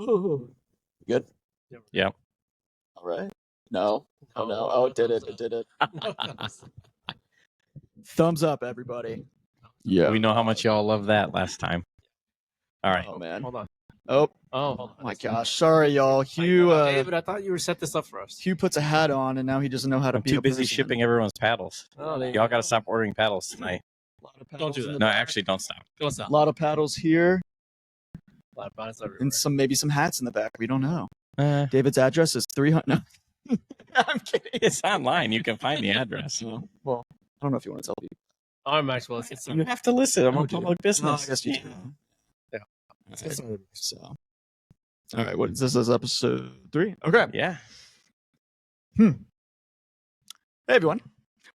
Good? Yeah. All right. No. Oh, no. Oh, it did it. It did it. Thumbs up, everybody. Yeah. We know how much y'all loved that last time. All right. Oh, man. Hold on. Oh. Oh My gosh. Sorry, y'all. Hugh, David, I thought you were set this up for us. Hugh puts a hat on, and now he doesn't know how to I'm be too a busy person. shipping everyone's paddles. Oh, Y'all got to stop ordering paddles tonight. A lot of Don't paddles do in that. the No, back. actually, don't stop. Don't stop. A lot of paddles here, A lot of bonnets everywhere. and maybe some hats in the back. We don't know. Uh, David's address is 300. No. I'm kidding. it's online. You can find the address. No. Well, I don't know if you want to tell people. All right, Maxwell, let's get You started. have to listen. I'm Oh, a do you? public business. I guess you do. Yeah. Let's get started. So, all right. What is this? Is episode 3? Okay. Yeah. Hey, everyone.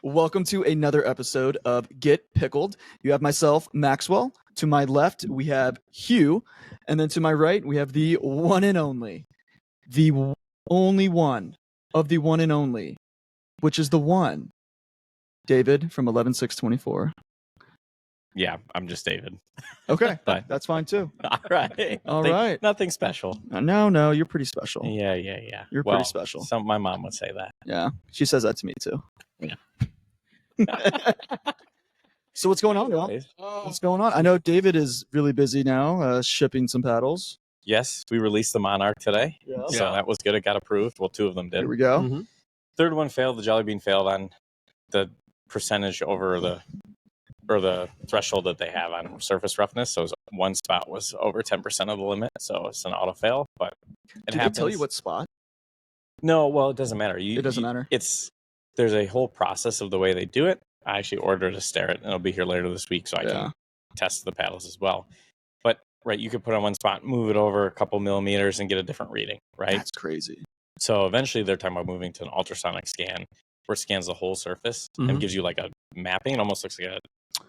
Welcome to another episode of Get Pickled. You have myself, Maxwell. To my left, we have Hugh. And then to my right, we have the one and only. The only one of the one and only, which is the one. David from 11624. Yeah, I'm just David. Okay. But That's fine too. all right. All right. Nothing special. No, you're pretty special. Yeah. You're Well, pretty special. My mom would say that. Yeah. She says that to me too. Yeah. So what's going on, y'all? What's going on? I know David is really busy now, shipping some paddles. Yes, we released the Monarch today. Yeah. So that was good. It got approved. Well, 2 of them did. Here we go. Mm-hmm. Third one failed. The Jelly Bean failed on the percentage over the threshold that they have on surface roughness. So one spot was over 10% of the limit. So it's an auto fail, but it Did they happens. tell you what spot? No, well, it doesn't matter. It doesn't matter. There's a whole process of the way they do it. I actually ordered a Starrett, and it'll be here later this week, so I can test the paddles as well. But right, you could put on one spot, move it over a couple millimeters, and get a different reading. Right. That's crazy. So eventually, they're talking about moving to an ultrasonic scan, where it scans the whole surface and gives you like a mapping. It almost looks like a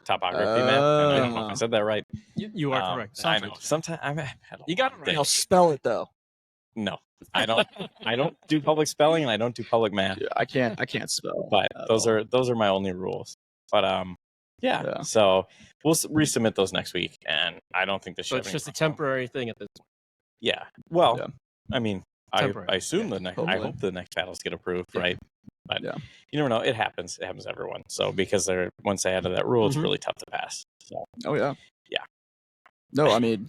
topography map. And I don't know if I said that right. You are correct. I know. Sometimes You got it right. Now spell it though. No, I don't. I don't do public spelling, and I don't do public math. Yeah, I can't spell. But those are my only rules. But yeah. So we'll resubmit those next week, and I don't think the So shipping. it's just a temporary thing at this point. Yeah. Well, Yeah. I mean, I Temporary. assume the next. I Hopefully. hope the next paddles get approved, right? But Yeah. you never know. It happens. It happens to everyone. So because they're once they added that rule, it's Mhm. really tough to pass. So Oh yeah. Yeah. No, I mean.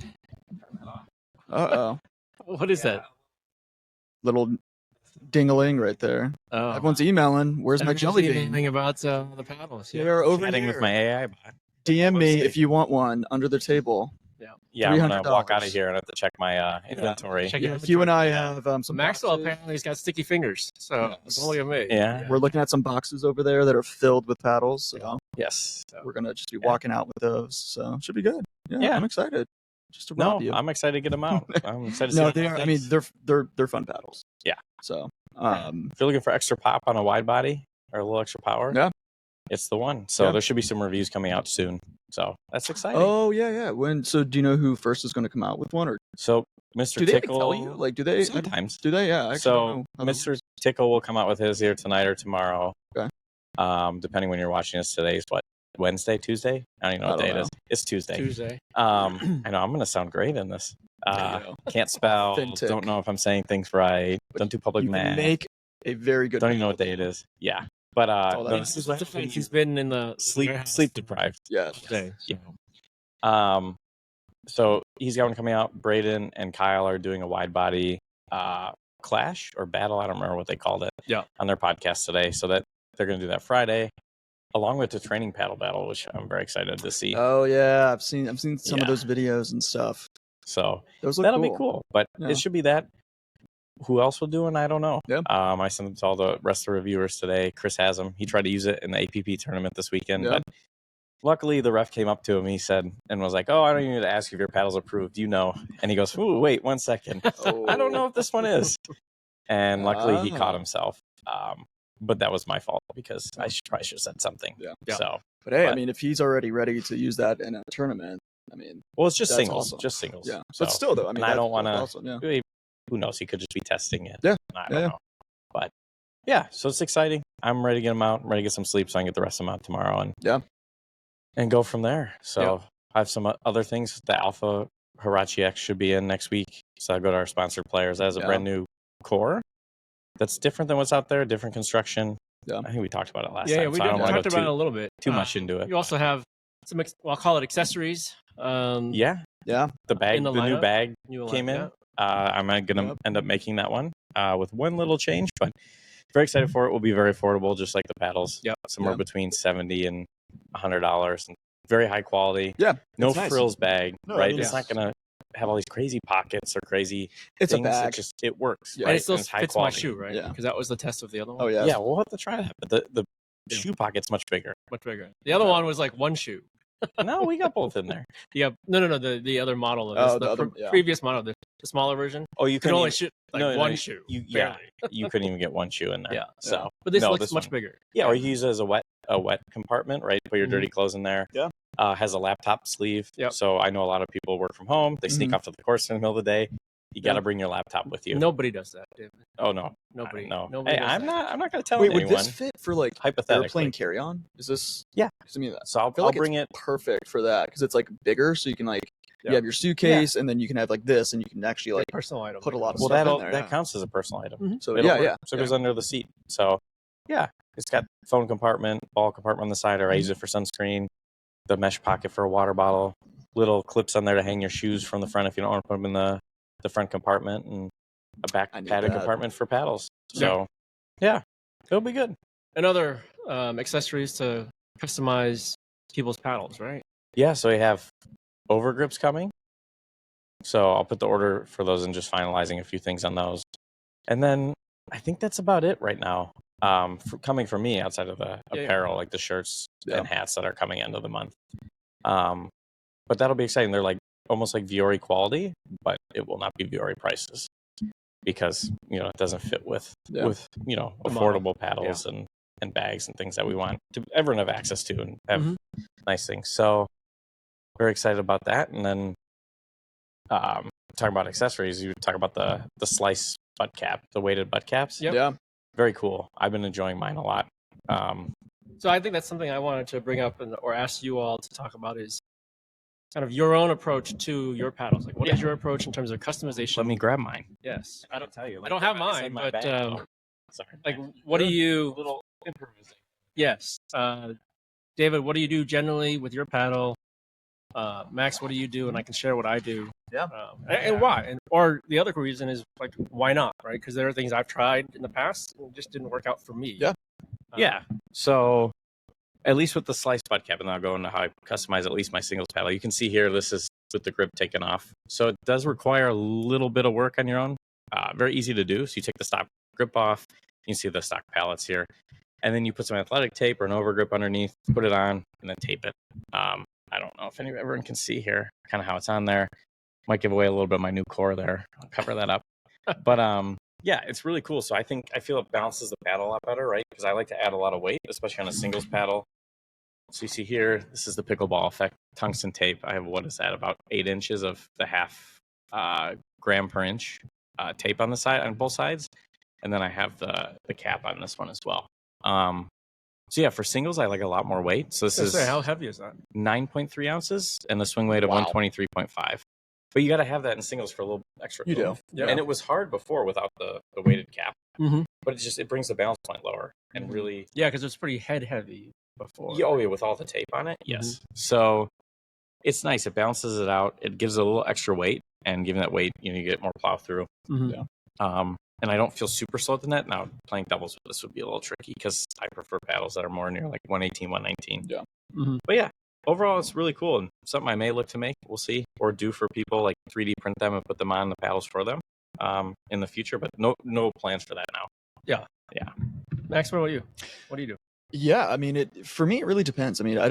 What is that? Little ding-a-ling right there. Oh. Everyone's emailing. Where's my jelly bean? Anything about the paddles? They are over chatting here. with my AI bot. DM me Let's if you want one under the table. Yeah, I'm gonna $300. walk out of here and have to check my inventory. Check Yeah, it out. Hugh and I have some Maxwell boxes. apparently has got sticky fingers, so Yes. don't look at me. Yeah. We're looking at some boxes over there that are filled with paddles. So Yes. we're gonna just be walking out with those. So should be good. Yeah. I'm excited. Just to No, rob you. I'm excited to get them out. I'm excited to see No, what they it are. I mean, thinks. they're fun paddles. Yeah. So If you're looking for extra pop on a wide body or a little extra power, Yeah. it's the one. So Yeah. there should be some reviews coming out soon. So that's exciting. oh yeah. So do you know who first is going to come out with one, or So Mr. do they even Tickle, tell you? Like, do they? sometimes. Do they? Yeah. I actually don't So know how that Mr. works. Tickle will come out with his here tonight or tomorrow. Okay. Depending when you're watching this, today's what? Wednesday, Tuesday? I don't even know what I day don't it is. It's Tuesday. Tuesday. I know I'm gonna sound great in this. There you go. Can't spell. Authentic. Don't know if I'm saying things right. Don't do public You can math. make a very good. Don't even know what day it is. Yeah. But all that no, is. this is What's the fact he's been in the sleep deprived. Yeah. today. Yeah. So he's got one coming out. Braden and Kyle are doing a wide body clash or battle. I don't remember what they called it. Yeah. On their podcast today. So that they're going to do that Friday, along with the training paddle battle, which I'm very excited to see. Oh yeah, I've seen some Yeah. of those videos and stuff. So Those look that'll cool. be cool. But Yeah. it should be that. Who else will do it? I don't know. Yeah. I sent them to all the rest of the reviewers today. Chris has them. He tried to use it in the APP tournament this weekend, Yeah. but luckily the ref came up to him. He said and was like, "Oh, I don't even need to ask if your paddle's approved. You know." And he goes, "Ooh, wait 1 second. I don't know if this one is." And luckily he caught Ah. himself. But that was my fault because I probably should have said something. Yeah. So, But hey, I But- mean, if he's already ready to use that in a tournament, I mean, well, it's just That's singles. awesome. Just singles. yeah. So, But still, though, I mean, and I don't that's want to. awesome, yeah. Who knows? He could just be testing it. Yeah. I don't know. But yeah, so it's exciting. I'm ready to get them out. I'm ready to get some sleep so I can get the rest of them out tomorrow and go from there. So I have some other things. The Alpha Hirachi X should be in next week. So I go to our sponsored players as a brand new core. That's different than what's out there, different construction. Yeah. I think we talked about it last Yeah, time. we so I don't want talked to about go it a little bit. too much into it. You also have some, I'll call it accessories. Yeah. The bag, in the the new lineup. bag New came in. lineup, I'm going to end up making that one with one little change, but very excited for it. Will be very affordable, just like the paddles. Yep. Somewhere between $70 and $100, and very high quality. Yeah. No nice. frills bag, No, right? I mean, It's not going to have all these crazy pockets or crazy It's things. a bag. It works. Yeah. Right? And it still it's high fits my quality. shoe, right? Yeah. Because that was the test of the other one. Oh yeah. Yeah, we'll have to try that. But the shoe pocket's much bigger. Much bigger. The other one was like one shoe. No, we got both in there. Yeah. No. The other model of this, the other, previous model, the smaller version. Oh, you You can couldn't only even, shoot one shoe. Yeah, you couldn't even get one shoe in there. Yeah. So, But this no, looks much one- bigger. Yeah, or you use it as a wet compartment, right? Put your dirty clothes in there. Yeah. Has a laptop sleeve. Yep. So I know a lot of people work from home. They sneak off to the course in the middle of the day. You got to bring your laptop with you. Nobody does that, David. Oh no. Nobody. No. Nobody Hey, does I'm that. not going to tell Wait, anyone. would this fit for like hypothetically airplane carry-on? Is this? Yeah. 'Cause I mean, So I feel I'll like bring it's it. perfect for that because it's like bigger, so you can like Yeah. you have your suitcase, and then you can have like this, and you can actually like Personal item. put a lot of Well, stuff in that there. counts as a personal item. Mhm. So It'll yeah, work. So it goes under the seat. So yeah, it's got phone compartment, ball compartment on the side, or I use it for sunscreen. The mesh pocket for a water bottle. Little clips on there to hang your shoes from the front if you don't want to put them in the front compartment, and a back I need padded that. compartment for paddles. So yeah, it'll be good. And other accessories to customize people's paddles, right? Yeah, so we have overgrips coming. So I'll put the order for those and just finalizing a few things on those. And then I think that's about it right now. Coming from me outside of the apparel, like the shirts and hats that are coming end of the month. But that'll be exciting. They're like almost like Viore quality, but it will not be Viore prices because it doesn't fit with affordable paddles and bags and things that we want to everyone have access to and have nice things. So very excited about that. And then talking about accessories, you talk about the slice butt cap, the weighted butt caps. Yep. Yeah. Very cool. I've been enjoying mine a lot. So I think that's something I wanted to bring up or ask you all to talk about is kind of your own approach to your paddles. Like, what is your approach in terms of customization? Let me grab mine. Yes. I don't tell you. I don't have mine, but sorry. like, what do you? Little improvising. Yes, David, what do you do generally with your paddle? Max, what do you do? And I can share what I do. Yeah. And why? Or the other reason is like, why not? Right? Because there are things I've tried in the past and it just didn't work out for me. Yeah. Yeah. So at least with the slice butt cap, and I'll go into how I customize at least my singles paddle. You can see here, this is with the grip taken off. So it does require a little bit of work on your own. Very easy to do. So you take the stock grip off. You can see the stock pallets here. And then you put some athletic tape or an overgrip underneath, put it on, and then tape it. I don't know if everyone can see here kind of how it's on there. Might give away a little bit of my new core there. I'll cover that up. But yeah, it's really cool. So I feel it balances the paddle a lot better, right? Because I like to add a lot of weight, especially on a singles paddle. So you see here, this is the Pickleball effect tungsten tape. I have, what is that, about 8 inches of the half gram per inch tape on the side, on both sides. And then I have the cap on this one as well. So yeah, for singles, I like a lot more weight. So this is how heavy is that? 9.3 ounces and the swing weight of 123.5. But you got to have that in singles for a little extra. You do. Yeah. And it was hard before without the weighted cap. Mm-hmm. But it brings the balance point lower and really. Yeah, because it's pretty head heavy before. Yeah, with all the tape on it. Yes. So it's nice. It balances it out. It gives it a little extra weight, and given that weight, you get more plow through. Mm-hmm. Yeah. And I don't feel super slow at the net. Now, playing doubles with this would be a little tricky because I prefer paddles that are more near like 118, 119. Yeah. Mm-hmm. But yeah, overall, it's really cool and something I may look to make. We'll see. Or do for people, like 3D print them and put them on the paddles for them in the future. But no plans for that now. Yeah. Yeah. Max, what about you? What do you do? Yeah, I mean, for me, it really depends. I mean, I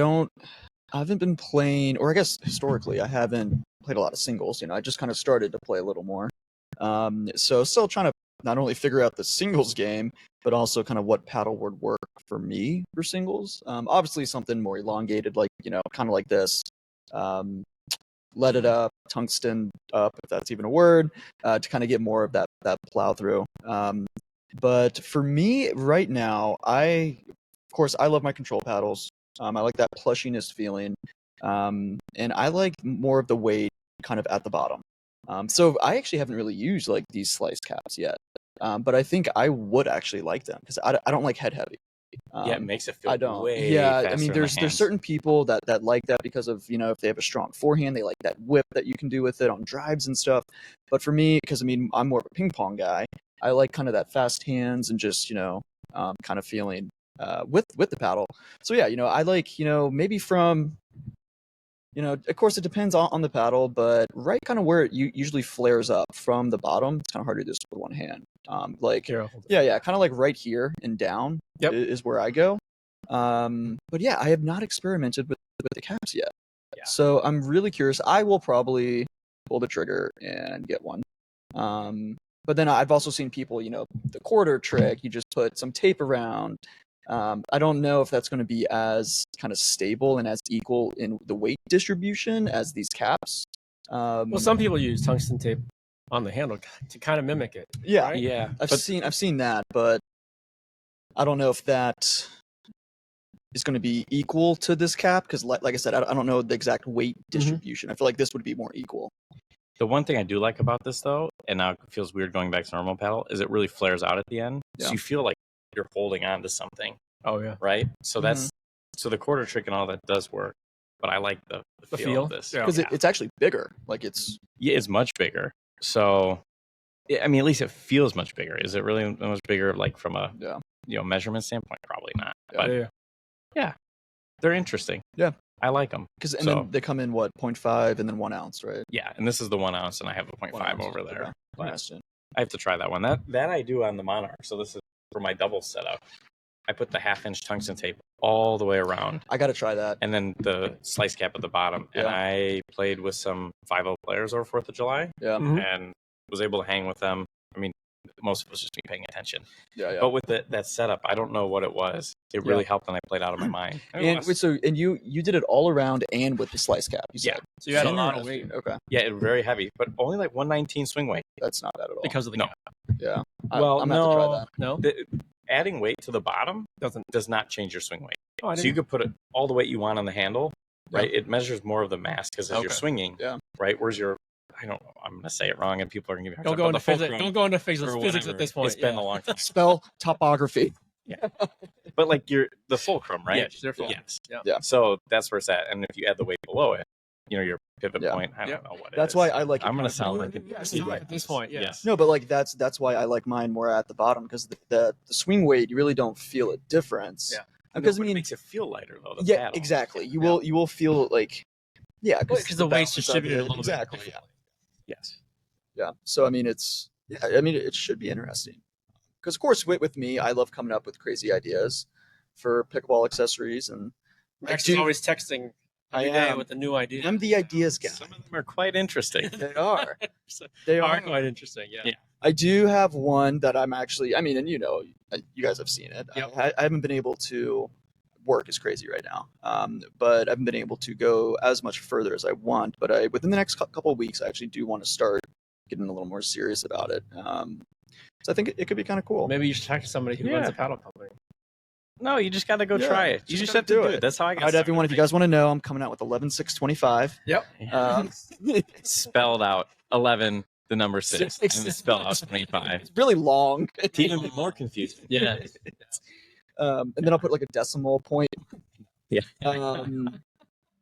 haven't been playing, or I guess historically, I haven't played a lot of singles. I just kind of started to play a little more. So still trying to not only figure out the singles game, but also kind of what paddle would work for me for singles. Obviously something more elongated, like, kind of like this. Leaded up, tungsten up, if that's even a word, to kind of get more of that plow through. But for me right now, of course, I love my control paddles. I like that plushiness feeling. And I like more of the weight kind of at the bottom. So I actually haven't really used like these slice caps yet, but I think I would actually like them because I don't like head heavy. Yeah, it makes it feel I don't. way Yeah, faster I mean, in the there's hands. certain people that like that because of if they have a strong forehand, they like that whip that you can do with it on drives and stuff. But for me, because I mean, I'm more of a ping pong guy. I like kind of that fast hands and just kind of feeling with the paddle. So yeah, I like maybe from of course it depends on the paddle, but right kind of where it usually flares up from the bottom. It's kind of hard to do this with one hand. Yeah, kind of like right here and down is where I go. But yeah, I have not experimented with the caps yet. Yeah. So I'm really curious. I will probably pull the trigger and get one. But then I've also seen people, the quarter trick, you just put some tape around. I don't know if that's going to be as kind of stable and as equal in the weight distribution as these caps. Well, some people use tungsten tape on the handle to kind of mimic it. Yeah, right? Yeah, I've seen that, but I don't know if that is going to be equal to this cap because, like I said, I don't know the exact weight distribution. I feel like this would be more equal. The one thing I do like about this, though, and now it feels weird going back to normal paddle, is it really flares out at the end. Yeah. So you feel like you're holding on to something. Oh, yeah. Right? So so the quarter trick and all that does work. But I like the feel of this. Because it's actually bigger. Like it's much bigger. So, I mean, at least it feels much bigger. Is it really much bigger, like from a measurement standpoint? Probably not. But yeah, they're interesting. Yeah. I like them. Then they come in, 0.5 and then 1 ounce, right? Yeah, and this is the 1 ounce, and I have a 0.5 over there. Okay. But I have to try that one. That I do on the Monarch. So this is for my double setup. I put the 1/2-inch tungsten tape all the way around. I got to try that. And then the slice cap at the bottom. Yeah. And I played with some 5-0 players over 4th of July. Yeah. And was able to hang with them. I mean, most of it was just me paying attention. Yeah. But with that setup, I don't know what it was. It really helped, and I played out of my mind. And you did it all around and with the slice cap. You said. Yeah. So you had a lot of weight. Okay. Yeah, it was very heavy, but only like 119 swing weight. That's not bad at all. Because of the cap. Yeah. Well, I'm gonna have to try that. No. Adding weight to the bottom does not change your swing weight. Oh, so you could put it all the weight you want on the handle, right? Yeah. It measures more of the mass because as you're swinging, right? Where's your I don't know. I'm going to say it wrong, and people are going to give me a hard time. Don't go into physics at this point. It's been a long time. Spell topography. Yeah, but like the fulcrum, right? Yes, they're fulcrum. Yes. Yeah. So that's where it's at, and if you add the weight below it, your pivot point. I don't know what. That's why I like. I'm going to sound like at this point. Yes. No, but like that's why I like mine more at the bottom because the swing weight you really don't feel a difference. Yeah. Because it makes it feel lighter though. Yeah, paddle. exactly. You will feel like because the weight's distributed a little bit. Exactly. Yeah. Yes. Yeah. So I mean, it should be interesting. Because of course, with me, I love coming up with crazy ideas for pickleball accessories, and Max is always texting every day with a new idea. I'm the ideas guy. Some of them are quite interesting. They are. They are quite interesting. Yeah. I do have one that I'm actually. I mean, and you guys have seen it. Yep. I haven't been able to. Work is crazy right now, but I haven't been able to go as much further as I want. But within the next couple of weeks, I actually do want to start getting a little more serious about it. So I think it could be kind of cool. Maybe you should talk to somebody who runs a paddle company. No, you just got to go try it. You just have to do it. That's how I got started. Everyone, if you guys want to know, I'm coming out with 11/6/25. Yep. Spelled out 11, the number 6, and it's spelled out 25. It's really long. It's even more confusing. Yeah. And then I'll put like a decimal point. Yeah.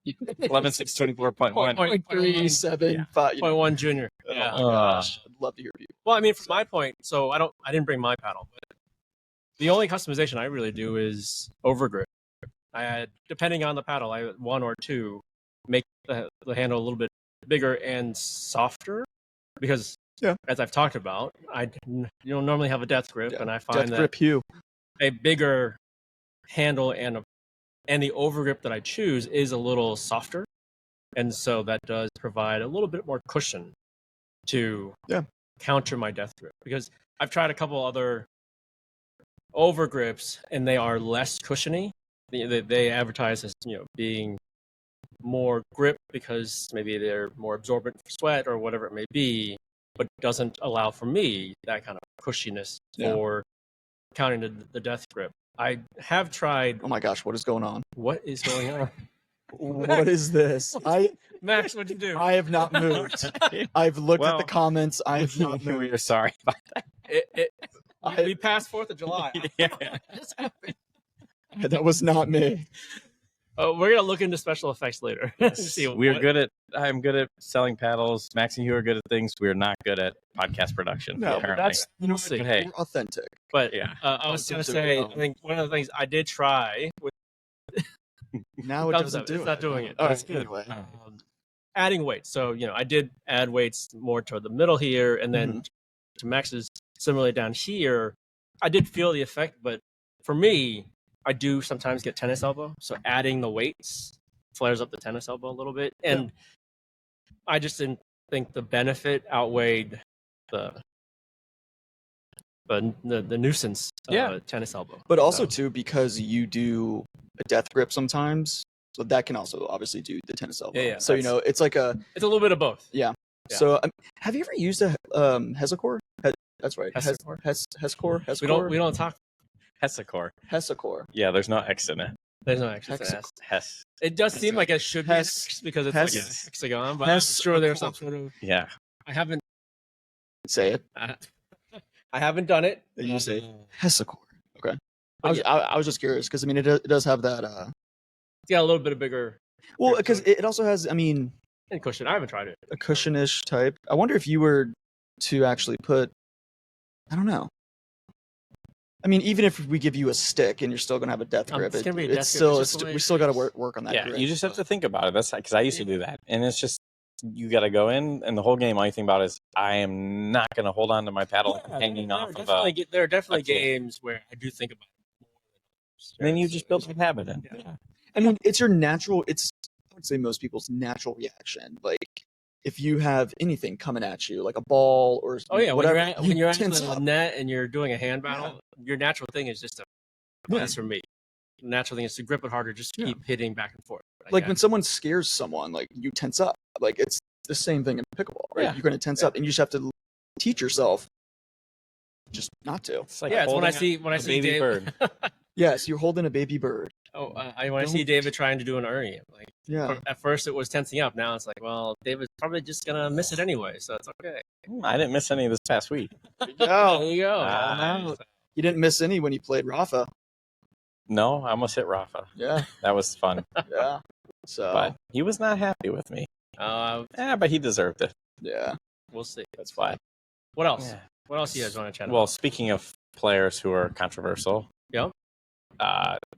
11/6/24.1. 0.375. 0.1 junior. Yeah. Oh my gosh. I'd love to hear people. Well, I mean, from my point, so I didn't bring my paddle, but the only customization I really do is overgrip. Depending on the paddle, I had 1 or 2 make the handle a little bit bigger and softer because, as I've talked about, I normally have a death grip, and I find death grip Hugh. A bigger handle and the overgrip that I choose is a little softer, and so that does provide a little bit more cushion to counter my death grip. Because I've tried a couple other overgrips, and they are less cushiony. They advertise as being more grip because maybe they're more absorbent for sweat or whatever it may be, but doesn't allow for me that kind of cushiness for counting the death grip. I have tried. Oh my gosh, what is going on? What is going on? What is this? Max, what'd you do? I have not moved. I've looked at the Well, comments. I have not we moved. are sorry about that. We passed 4th of July. Yeah. That was not me. We're gonna look into special effects later. See I'm good at selling paddles. Max and Hugh are good at things. We're not good at podcast production. No, but apparently. that's We'll see. But hey, We're authentic. But yeah. I was gonna say, I think one of the things I did try with Now it thumbs doesn't up, do it's it. not doing it. All That's right, good. anyway. Adding weights. So I did add weights more toward the middle here, and then to Max's similarly down here. I did feel the effect, but for me, I do sometimes get tennis elbow. So adding the weights flares up the tennis elbow a little bit, and I just didn't think the benefit outweighed the nuisance of tennis elbow. But also too, because you do a death grip sometimes, so that can also obviously do the tennis elbow. Yeah, so it's like it's a little bit of both. Yeah. So have you ever used a Hesicore? That's right. Hesicore? Hesicore. We don't talk. Hesicore. Hesicore. Yeah, there's no X in it. There's no X. Hes. It does seem like it should be X because it's like a hexagon, but I'm sure there's some sort of. Yeah. I haven't. Say it. I haven't done it. You say Hesicore. Okay. I was just curious because it does have that. It's got a little bit of bigger. Well, because it also has. And cushion. I haven't tried it. A cushionish type. I wonder if you were to actually put. I don't know. Even if we give you a stick and you're still gonna have a death grip, it's gonna be a it's death still grip. we still got to work on that. Yeah, grip, you just have to think about it. That's because I used to do that, and it's just you got to go in, and the whole game, all you think about is I am not going to hold on to my paddle hanging off of a. There are definitely games where I do think about it more than then you just build some habit in. Yeah. It's your natural. I would say most people's natural reaction. Like if you have anything coming at you, like a ball or whatever, when you're tense actually up. on the net and you're doing a hand battle, your natural thing is just to. That's for me. The natural thing is to grip it harder, just keep hitting back and forth. Like when someone scares someone, like you tense up. Like it's the same thing in pickleball, right? Yeah. You're going to tense up, and you just have to teach yourself just not to. It's like it's when I see baby bird. Yes, you're holding a baby bird. When I see David trying to do an Ernie, at first it was tensing up. Now it's like, well, David's probably just gonna miss it anyway, so it's okay. I didn't miss any this past week. There you go. You didn't miss any when you played Rafa. No, I almost hit Rafa. Yeah, that was fun. Yeah, so but he was not happy with me. But he deserved it. Yeah, we'll see. That's fine. What else? Yeah. What else do you guys want to chat about? Well, speaking of players who are controversial,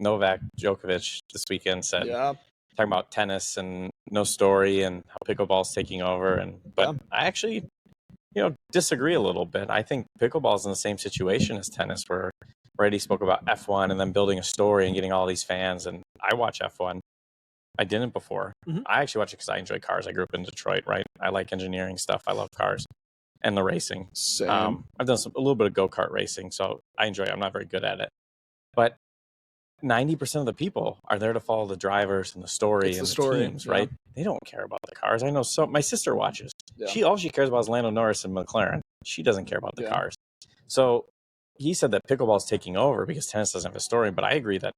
Novak Djokovic this weekend said, talking about tennis and no story and how pickleball's taking over. But I actually, disagree a little bit. I think pickleball's in the same situation as tennis, where Brady spoke about F1 and then building a story and getting all these fans. And I watch F1. I didn't before. Mm-hmm. I actually watch it because I enjoy cars. I grew up in Detroit, right? I like engineering stuff. I love cars and the racing. Same. I've done a little bit of go-kart racing, so I enjoy it. I'm not very good at it. But 90% of the people are there to follow the drivers and the story and the teams, right? They don't care about the cars. I know my sister watches. Yeah. All she cares about is Lando Norris and McLaren. She doesn't care about the cars. So he said that pickleball is taking over because tennis doesn't have a story, but I agree that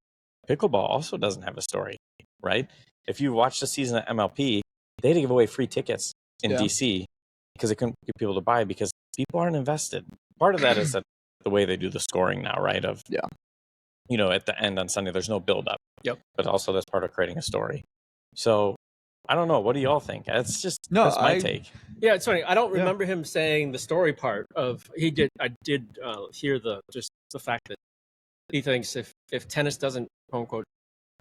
pickleball also doesn't have a story, right? If you watch the season at MLP, they had to give away free tickets in DC because they couldn't get people to buy because people aren't invested. Part of that is that the way they do the scoring now, right? At the end on Sunday, there's no build up. Yep. But also that's part of creating a story. So I don't know. What do y'all think? That's my take. Yeah, it's funny. I don't remember him saying the story part of I did hear the fact that he thinks if tennis doesn't quote unquote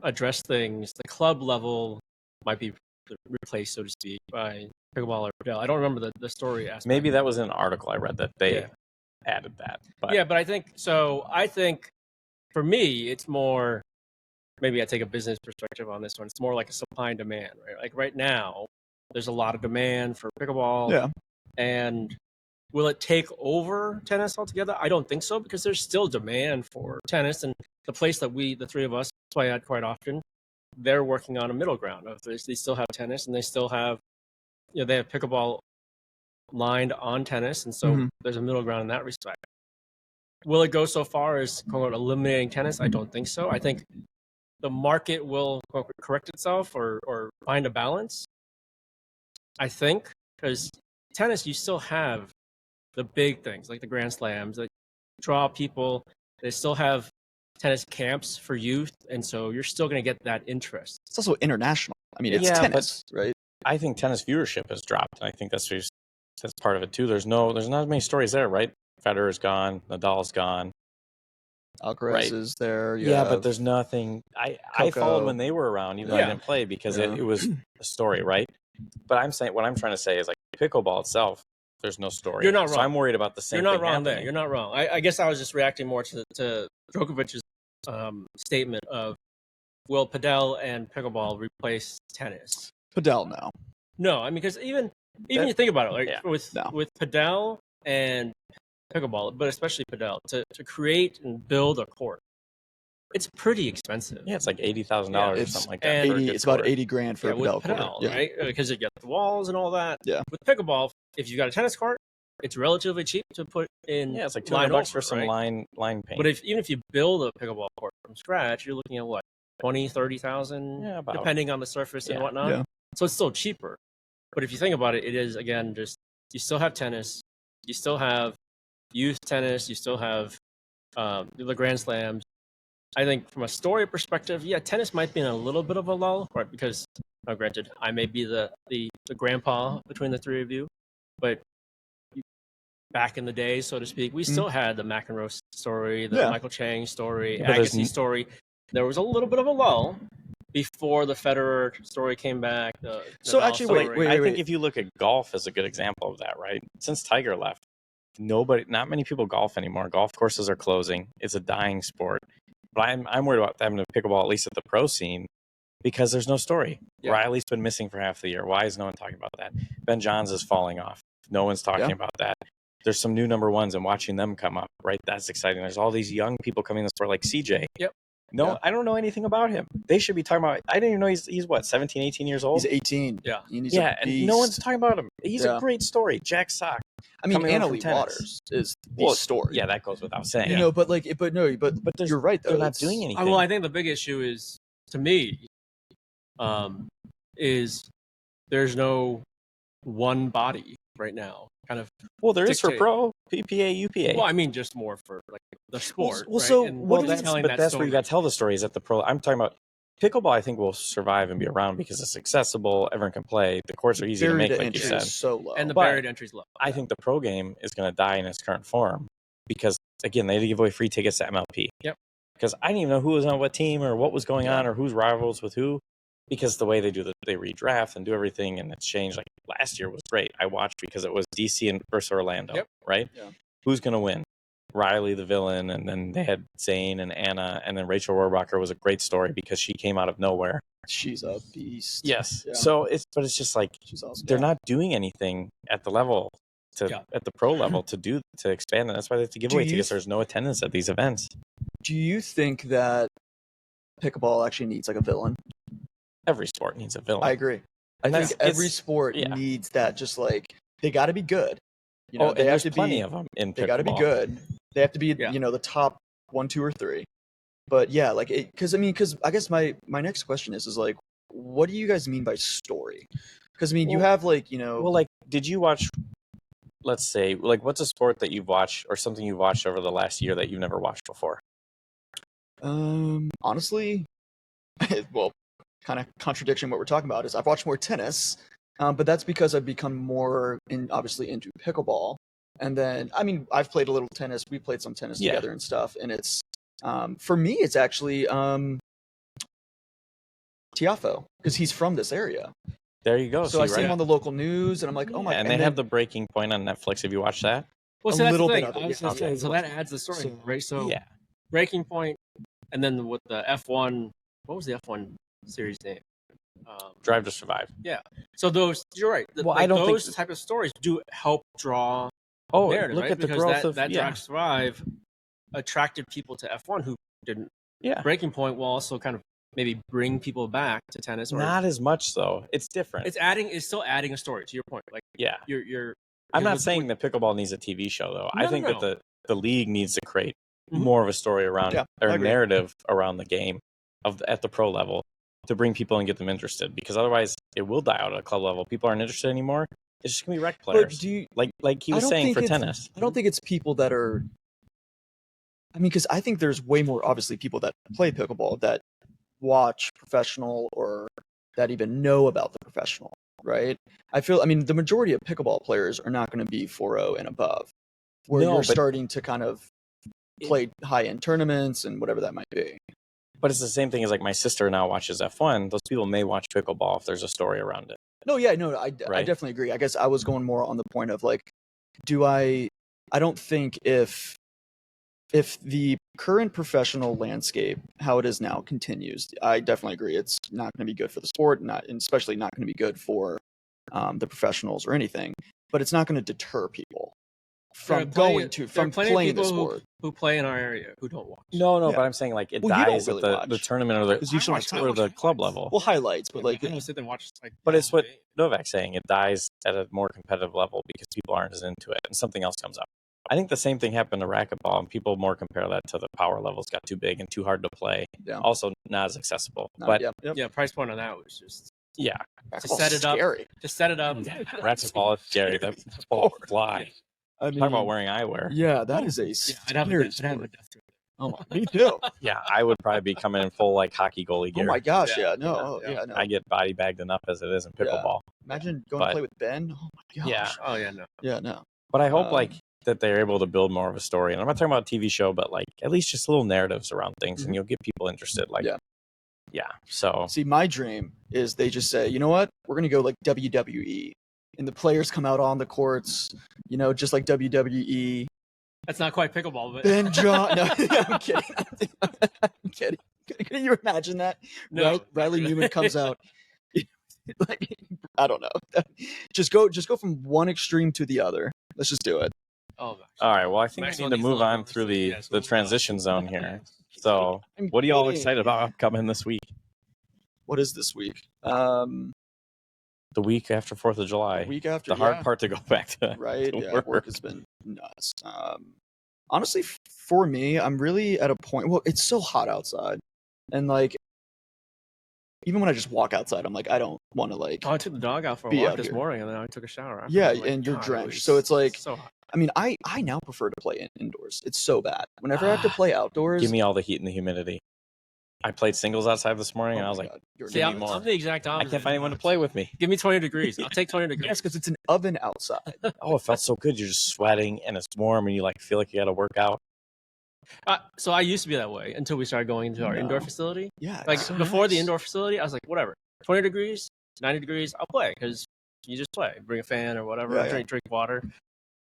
address things, the club level might be replaced, so to speak, by pickleball or padel. I don't remember the story aspect. Maybe that was in an article I read that they added that. But. But I think for me, it's more, maybe I take a business perspective on this one. It's more like a supply and demand, right? Like right now, there's a lot of demand for pickleball. Yeah. And will it take over tennis altogether? I don't think so, because there's still demand for tennis. And the place that the three of us play at quite often, they're working on a middle ground. They still have tennis and they still have, they have pickleball lined on tennis. And so there's a middle ground in that respect. Will it go so far as eliminating tennis? I don't think so. I think the market will correct itself or find a balance. I think because tennis, you still have the big things like the Grand Slams that draw people. They still have tennis camps for youth, and so you're still going to get that interest. It's also international. I mean, it's Yeah, tennis, right? I think tennis viewership has dropped, and I think that's part of it too. There's not as many stories there, right? Federer's gone, Nadal's gone. Alcaraz Right. is there. Yeah, but there's nothing. I followed when they were around, even though I didn't play because it was a story, right? But what I'm trying to say is like pickleball itself, there's no story. You're not wrong. So I'm worried about the same. You're not thing wrong happening. there. You're not wrong. I guess I was just reacting more to Djokovic's statement of will padel and pickleball replace tennis? Padel, no. No, I mean because even you think about it, like with padel and pickleball, but especially padel, to create and build a court, it's pretty expensive. Yeah, it's like $80,000 or something like that. It's about $80,000 for a padel court, right? Because you get the walls and all that. Yeah. With pickleball, if you've got a tennis court, it's relatively cheap to put in. Yeah, it's like $200 for some line paint. But even if you build a pickleball court from scratch, you're looking at what 20,000, 30,000, depending on the surface and whatnot. Yeah. So it's still cheaper. But if you think about it, it is again just you still have tennis, you still have youth tennis, you still have the Grand Slams. I think from a story perspective, tennis might be in a little bit of a lull, right? Because granted, I may be the grandpa between the three of you, but back in the day, so to speak, we still had the McEnroe story, the Michael Chang story, Agassi story. There was a little bit of a lull before the Federer story came back. So actually, wait. I think if you look at golf as a good example of that, right? Since Tiger left, not many people golf anymore. Golf courses are closing. It's a dying sport. But I'm worried about having to pickleball, at least at the pro scene, because there's no story. Yeah. Riley's been missing for half the year. Why is no one talking about that? Ben Johns is falling off. No one's talking about that. There's some new number ones and watching them come up, right? That's exciting. There's all these young people coming in the sport like CJ. Yep. No, I don't know anything about him. They should be talking about. I didn't even know he's what, 17, 18 years old. He's 18. Yeah, and no one's talking about him. He's a great story. Jack Sock. I mean, Annalie Waters is the story. Yeah, that goes without saying. But you're right though. They're not doing anything. Well, I think the big issue is, to me, is there's no one body right now. Kind of. Well, there is for pro, PPA, UPA. Well, I mean, just more for like the sport. Well, right? That's where you got to tell the story is at the pro. I'm talking about pickleball. I think will survive and be around because it's accessible. Everyone can play. The courts are easy to make, like you said. So low, and the barrier to entry is low. I think the pro game is going to die in its current form because again, they had to give away free tickets to MLP. Yep. Because I didn't even know who was on what team or what was going on or who's rivals with who. Because the way they redraft and do everything and it's changed. Like last year was great. I watched because it was DC versus Orlando, right? Yeah. Who's going to win? Riley, the villain, and then they had Zane and Anna, and then Rachel Rohrbacher was a great story because she came out of nowhere. She's a beast. Yes. Yeah. So it's just like she's awesome. They're not doing anything at the level at the pro level to expand that. That's why they have to give away tickets. There's no attendance at these events. Do you think that pickleball actually needs like a villain? Every sport needs a villain. I agree. I think every sport needs that. Just like they got to be good. You know, they have to plenty of them in pickleball. They got to be good. They have to be, the top 1, 2, or 3. But yeah, like because I guess my next question is like, what do you guys mean by story? Because you have Well, like, did you watch? Let's say, like, what's a sport that you've watched or something you've watched over the last year that you've never watched before? Honestly, well, kind of contradiction what we're talking about is I've watched more tennis, but that's because I've become more obviously into pickleball. And then, I've played a little tennis. We played some tennis together and stuff. And it's, for me, it's actually Tiafo, because he's from this area. There you go. So I see him on the local news, and I'm like, oh my god. And they have the Breaking Point on Netflix. Have you watched that? Well, so a little bit of it. So that adds the story, right? So Breaking Point, and then with the F1, what was the F1 series name? Drive to Survive. Yeah. So you're right. I don't think those type of stories do help draw narrative, look at the growth of that Drive to Survive attracted people to F1 who didn't. Yeah. Breaking Point will also kind of maybe bring people back to tennis. Not as much though. It's different. It's still adding a story to your point. Like you're I'm not saying that pickleball needs a TV show though. I think that the league needs to create more of a story around or narrative around the game. at the pro level to bring people and get them interested, because otherwise it will die out at a club level. People aren't interested anymore. It's just gonna be rec players. But do you, like he was saying for tennis. I don't think it's people that are. I mean, because I think there's way more obviously people that play pickleball that watch professional or that even know about the professional, right? I mean, the majority of pickleball players are not going to be 4.0 and above, where you're starting to kind of play high-end tournaments and whatever that might be. But it's the same thing as like my sister now watches F1. Those people may watch pickleball if there's a story around it. No, yeah, no, I definitely agree. I guess I was going more on the point of like, I don't think if the current professional landscape, how it is now, continues, I definitely agree. It's not going to be good for the sport, and especially not going to be good for the professionals or anything. But it's not going to deter people from playing the sport. Who play in our area who don't watch. No, but I'm saying like it dies at the tournament or the club level. Well, highlights, but like I don't sit and watch. But it's what Novak's saying. It dies at a more competitive level because people aren't as into it, and something else comes up. I think the same thing happened to racquetball, and people more compare that to the power levels got too big and too hard to play. Yeah. Also, not as accessible. Price point on that was just to set it up. To set it up. Racquetball is scary. That ball fly. I mean, talk about wearing eyewear. Yeah, that is a scary sport. Oh, me too. Yeah, I would probably be coming in full like hockey goalie gear. Oh my gosh, no. I get body bagged enough as it is in pickleball. Imagine going to play with Ben. Oh my gosh. Yeah. Oh yeah, no. Yeah, no. But I hope that they're able to build more of a story. And I'm not talking about a TV show, but like at least just little narratives around things, and you'll get people interested. Like, So see, my dream is they just say, you know what, we're gonna go like WWE, and the players come out on the courts, just like WWE. That's not quite pickleball, but Ben John. No, I'm kidding. I'm kidding. Can you imagine that? No, Riley Newman comes out. Like, I don't know. Just go from one extreme to the other. Let's just do it. Oh, gosh. All right. Well, I think we need to move on through the transition zone here. So, what are you all excited about upcoming this week? What is this week? The week after 4th of July. The week after, the hard part to go back to. Right. To work has been nuts. Honestly, for me, I'm really at a point. Well, it's so hot outside, and like, even when I just walk outside, I'm like, I don't want to like. Oh, I took the dog out for a walk this morning, and then I took a shower. Yeah, and you're drenched, so it's like. So hot. I mean, I now prefer to play indoors. It's so bad. Whenever I have to play outdoors, give me all the heat and the humidity. I played singles outside this morning, and I was like, See, I'm the exact opposite. I can't find anyone to play with me. Give me 20 degrees. I'll take 20 degrees. Yes, because it's an oven outside. Oh, it felt so good. You're just sweating, and it's warm, and you like feel like you got to work out. So I used to be that way until we started going into our indoor facility. Yeah. Like before the indoor facility, I was like, whatever, 20 degrees, 90 degrees, I'll play because you just play. Bring a fan or whatever, drink water.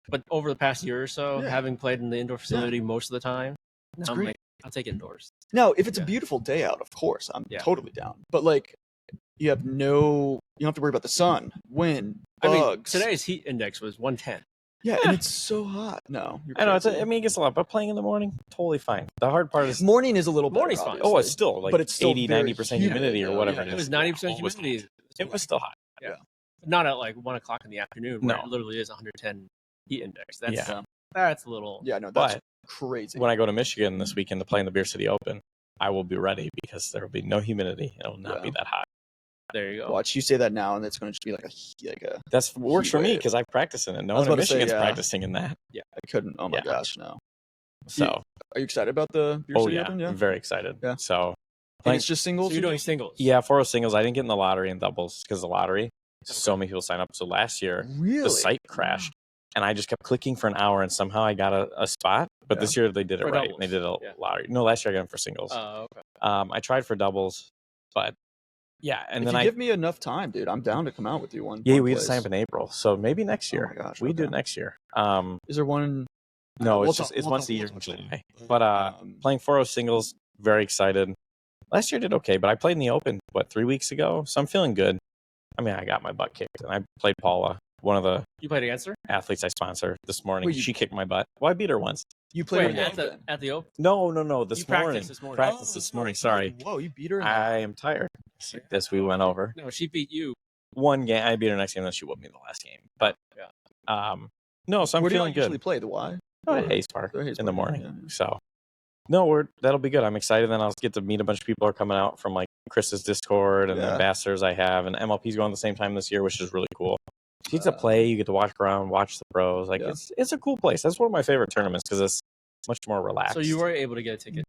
But over the past year or so, having played in the indoor facility most of the time, I'm like, I'll take indoors. Now, if it's a beautiful day out, of course, I'm totally down. But like, you don't have to worry about the sun, wind, bugs. I mean, today's heat index was 110. Yeah, and it's so hot. No, I know. It gets a lot, but playing in the morning, totally fine. The hard part is morning is a little better. Morning's fine. Oh, it's still like, but it's still 80-90% humidity or whatever it is. It was 90% humidity. It was still hot. Yeah. Not at like 1 o'clock in the afternoon. Where No, it literally is 110 heat index. That's a little. Yeah, no, that's crazy. When I go to Michigan this weekend to play in the Beer City Open, I will be ready because there will be no humidity. It will not be that hot. There you go. Watch, you say that now, and it's going to just be like a. That's works for me because I practice in it. No one in Michigan's practicing in that. Yeah, I couldn't. Oh my gosh, no. So, are you excited about the Beer City Open? Yeah, I'm very excited. Yeah. So, it's just singles. So you're doing singles. Yeah, 4 singles. I didn't get in the lottery and doubles because the lottery. So many people sign up. So last year, the site crashed, and I just kept clicking for an hour, and somehow I got a spot. But this year they did it right. And they did a lottery. No, last year I got them for singles. Oh, okay. I tried for doubles, but and if then you give me enough time, dude, I'm down to come out with you one. Yeah, we had to sign up in April, so maybe next year. Oh my gosh, we do it next year. Is there one? No, it's once a year in July. But playing 4-0 singles, very excited. Last year did okay, but I played in the Open 3 weeks ago, so I'm feeling good. I mean, I got my butt kicked, and I played Paula, one of the you played against her athletes I sponsor this morning. She kicked my butt. Well, I beat her once. You played at the Open? No. This morning. Practice this morning. Sorry. Whoa, you beat her. I am tired. This we went over. No, she beat you. One game. I beat her next game, then she whooped me the last game. But no, so I'm feeling good. Where do you usually play? The Y? Hayes Park in the morning. Yeah. So No, that'll be good. I'm excited. Then I'll get to meet a bunch of people who are coming out from like Chris's Discord and the ambassadors I have, and MLP's going at the same time this year, which is really cool. You get to play, you get to walk around, watch the pros. Like it's a cool place. That's one of my favorite tournaments because it's much more relaxed. So you were able to get a ticket?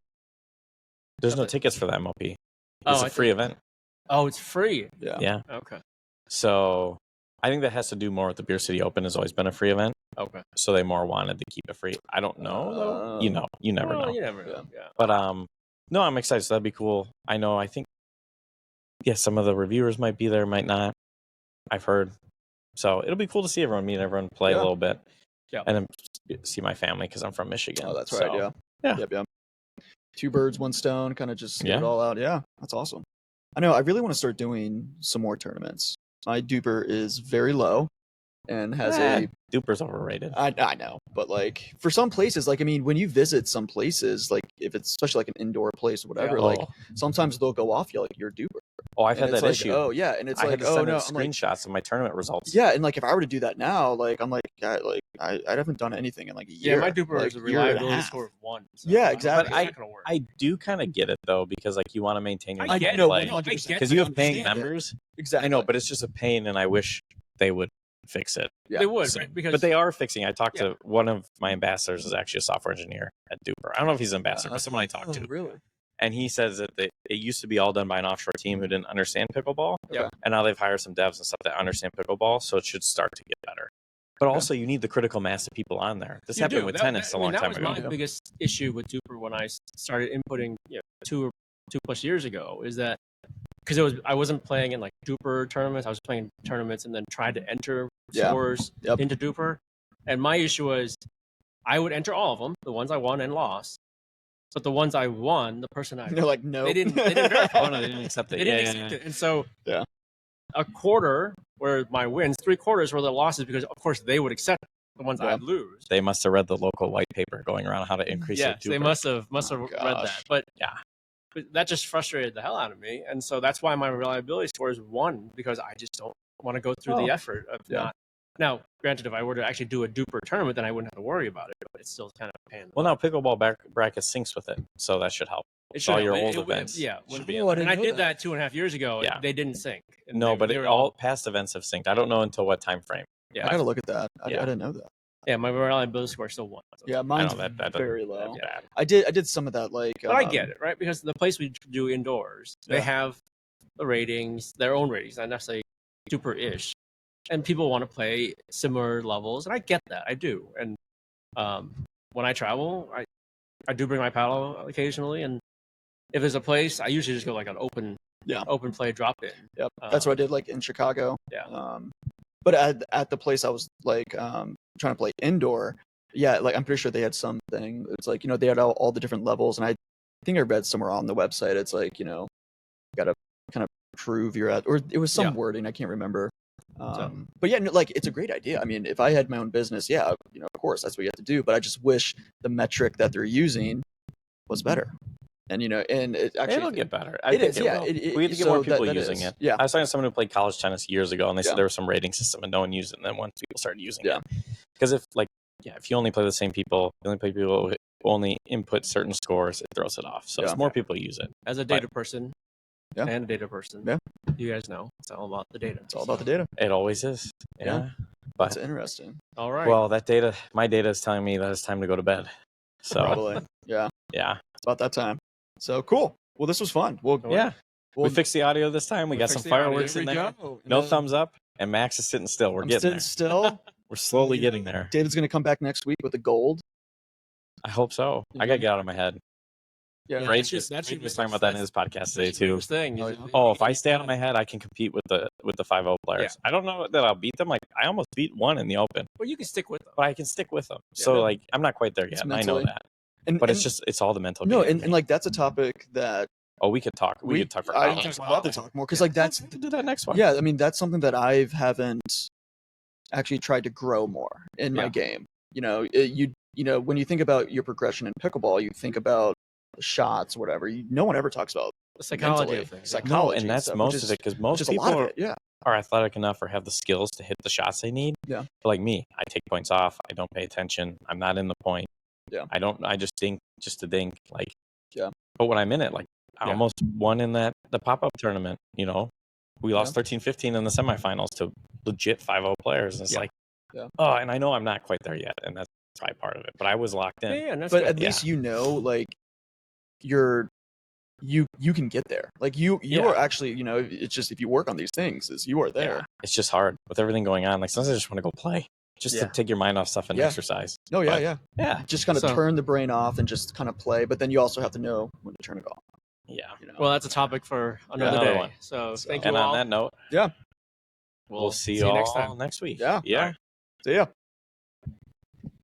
There's no tickets for the MLP. It's a free event. Oh, it's free. Yeah. Okay. So I think that has to do more with the Beer City Open. Has always been a free event. Okay. So they more wanted to keep it free. I don't know though. You never know. You never know. Yeah. But no, I'm excited. So that'd be cool. I think some of the reviewers might be there, might not. I've heard. So it'll be cool to see everyone, meet everyone, play a little bit. Yeah. And then see my family because I'm from Michigan. Oh, that's right. Yeah. Yep. Two birds, one stone, kind of just get it all out. Yeah, that's awesome. I know. I really want to start doing some more tournaments. My duper is very low and has duper's overrated. I know, but like for some places, like I mean, when you visit some places, like if it's especially like an indoor place or whatever, like sometimes they'll go off you like you're duper. Oh, I've had that issue. Oh yeah, and it's I like had to send no, screenshots of my tournament results. Yeah, and like if I were to do that now, like I'm like I haven't done anything in like a year. Yeah, my duper is a reliability score of 1. So yeah, exactly. But I do kind of get it though because like you want to maintain your play because you have paying members. Exactly. I know, but it's just a pain, and I wish they would fix it. Yeah. They would, right? But they are fixing. I talked to one of my ambassadors is actually a software engineer at Duper. I don't know if he's an ambassador, but someone I talked to. Really? And he says that it used to be all done by an offshore team who didn't understand pickleball. Yeah. And now they've hired some devs and stuff that understand pickleball, so it should start to get better. But also, you need the critical mass of people on there. This happened with tennis a long time ago. That was my biggest issue with Duper when I started inputting 2+ years ago, is that because I wasn't playing in like Duper tournaments. I was playing tournaments and then tried to enter scores into Duper. And my issue was I would enter all of them, the ones I won and lost. But the ones I won, the person they're like, no, they didn't verify. Oh no, they didn't accept it. They didn't accept it. And so a quarter were my wins, 3/4 were the losses because of course they would accept the ones I'd lose. They must have read the local white paper going around how to increase it. They must have read that. But but that just frustrated the hell out of me. And so that's why my reliability score is 1, because I just don't want to go through the effort of not. Now, granted, if I were to actually do a Duper tournament, then I wouldn't have to worry about it. But it's still kind of a pain. Well, now Pickleball bracket syncs with it, so that should help. It should all your old events. Yeah. And I did that 2.5 years ago. Yeah. They didn't sync. No, but all past events have synced. I don't know until what time frame. Yeah, I gotta look at that. I didn't know that. Yeah, my reliability score is still 1. So yeah, mine's very low. I did some of that, like. But I get it, right? Because the place we do indoors, they have the ratings, their own ratings, not necessarily Duper-ish, and people want to play similar levels, and I get that. I do. And when I travel, I do bring my paddle occasionally, and if there's a place, I usually just go like an open play drop in. Yep, that's what I did like in Chicago. Yeah. But at the place I was like trying to play indoor, like I'm pretty sure they had something. It's like they had all the different levels, and I think I read somewhere on the website. It's like got to kind of prove you're at, or it was some wording I can't remember. But like it's a great idea. I mean, if I had my own business, of course that's what you have to do. But I just wish the metric that they're using was better. And and it'll get better. We have to get more people using it. Yeah, I was talking to someone who played college tennis years ago, and they said there was some rating system, and no one used it. And then once people started using it, because if you only play the same people, you only play people who only input certain scores, it throws it off. So as more people use it, as a data person. And a data person. Yeah. You guys know it's all about the data. It's all about the data. It always is. Yeah. But that's interesting. All right. Well, my data is telling me that it's time to go to bed. So probably. Yeah. It's about that time. So cool. Well, this was fun. We fixed the audio this time. We got some fireworks in there. No thumbs up. And Max is sitting still. We're getting there. Still. We're slowly getting there. David's going to come back next week with the gold. I hope so. I got to get out of my head. Yeah, Rach was talking about that in his podcast today too. If I stay out of my head, I can compete with the 5-0 players. Yeah. I don't know that I'll beat them. Like I almost beat one in the Open. Well, you can stick with them. But I can stick with them. Yeah, so like I'm not quite there yet. I know that. But it's all the mental. No, and like that's a topic that. Oh, we could talk. We could talk for hours. I'd love to talk more because like that's we can do that next one. Yeah, I mean that's something that I haven't actually tried to grow more in my game. When you think about your progression in pickleball, you think about shots, whatever. No one ever talks about the psychology of things. Psychology, and that's most of it because most people are athletic enough or have the skills to hit the shots they need. Yeah. But like me, I take points off. I don't pay attention. I'm not in the point. Yeah. I just dink just to dink. Like, yeah. But when I'm in it, like, I almost won in the pop-up tournament, you know. We lost 13-15 in the semifinals to legit 5-0 players. And it's like, oh, and I know I'm not quite there yet, and that's probably part of it. But I was locked in. Yeah, and that's but good. At least you know, like, you can get there. Like you are actually, you know, it's just if you work on these things, you are there. Yeah. It's just hard with everything going on. Like sometimes I just want to go play, just to take your mind off stuff and exercise. Oh but, yeah. Just kind of turn the brain off and just kind of play. But then you also have to know when to turn it off. Yeah. You know? Well, that's a topic for another day. One. So thank you all. And on that note, we'll see you all next time. next week. Yeah. Yeah. Right. See ya.